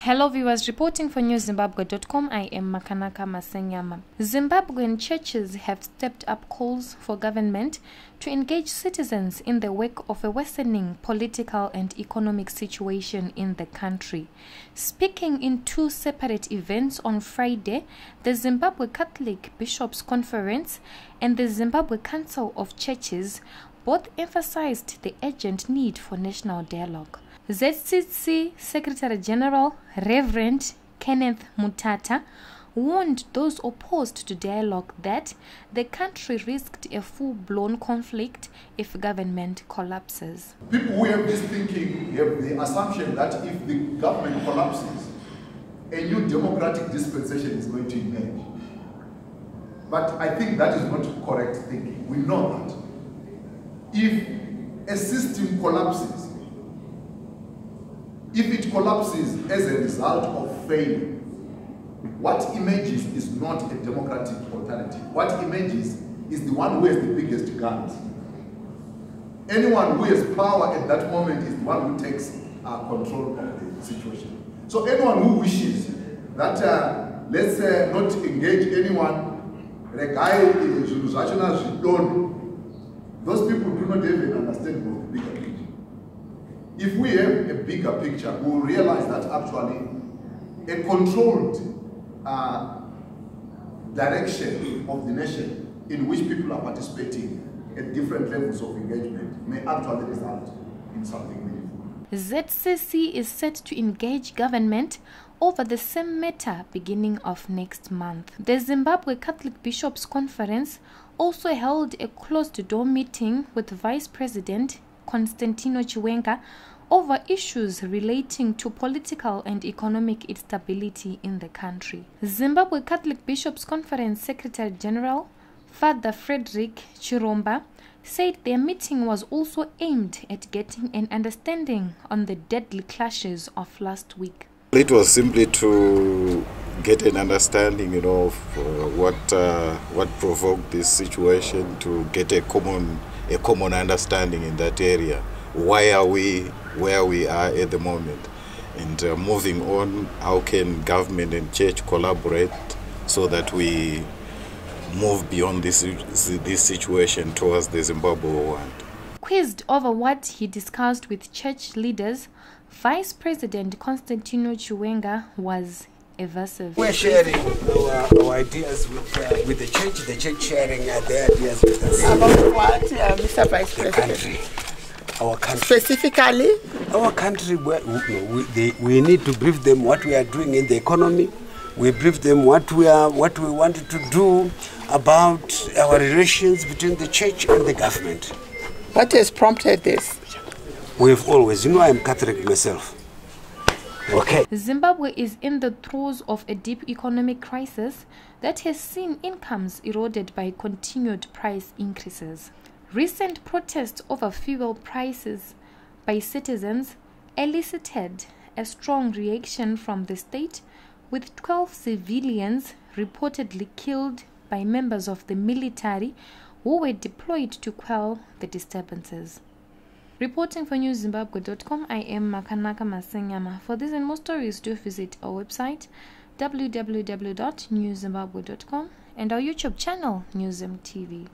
Hello viewers, reporting for newzimbabwe.com, I am Makanaka Masenyama. Zimbabwean churches have stepped up calls for government to engage citizens in the wake of a worsening political and economic situation in the country. Speaking in two separate events on Friday, the Zimbabwe Catholic Bishops' Conference and the Zimbabwe Council of Churches both emphasized the urgent need for national dialogue. ZCC Secretary General Reverend Kenneth Mutata warned those opposed to dialogue that the country risked a full-blown conflict if government collapses. People who have this thinking have the assumption that if the government collapses, a new democratic dispensation is going to emerge. But I think that is not correct thinking. We know that if a system collapses, if it collapses as a result of failure, what emerges is not a democratic alternative. What emerges is the one who has the biggest guns. Anyone who has power at that moment is the one who takes control of the situation. So anyone who wishes that let's not engage anyone, those people do not even understand the bigger picture. If we have a bigger picture, we will realize that actually a controlled direction of the nation in which people are participating at different levels of engagement may actually result in something meaningful. ZCC is set to engage government over the same matter beginning of next month. The Zimbabwe Catholic Bishops' Conference also held a closed-door meeting with Vice President Constantino Chiwenga over issues relating to political and economic instability in the country. Zimbabwe Catholic Bishops' Conference Secretary General Father Frederick Chiromba said their meeting was also aimed at getting an understanding on the deadly clashes of last week. It was simply to get an understanding, of what provoked this situation, to get a common understanding in that area. Why are we where we are at the moment? And moving on, how can government and church collaborate so that we move beyond this situation towards the Zimbabwe we want? Quizzed over what he discussed with church leaders, Vice President Constantino Chiwenga was evasive. We're sharing our ideas with the church sharing their ideas with us. About what, Mr. Vice President? Our country. Specifically? Our country, we need to brief them what we are doing in the economy. We brief them what we wanted to do about our relations between the church and the government. What has prompted this? We've always, I am Catholic myself. Okay. Zimbabwe is in the throes of a deep economic crisis that has seen incomes eroded by continued price increases. Recent protests over fuel prices by citizens elicited a strong reaction from the state, with 12 civilians reportedly killed by members of the military who were deployed to quell the disturbances. Reporting for newzimbabwe.com, I am Makanaka Masenyama. For this and more stories, do visit our website www.newzimbabwe.com and our YouTube channel, NewzimTV.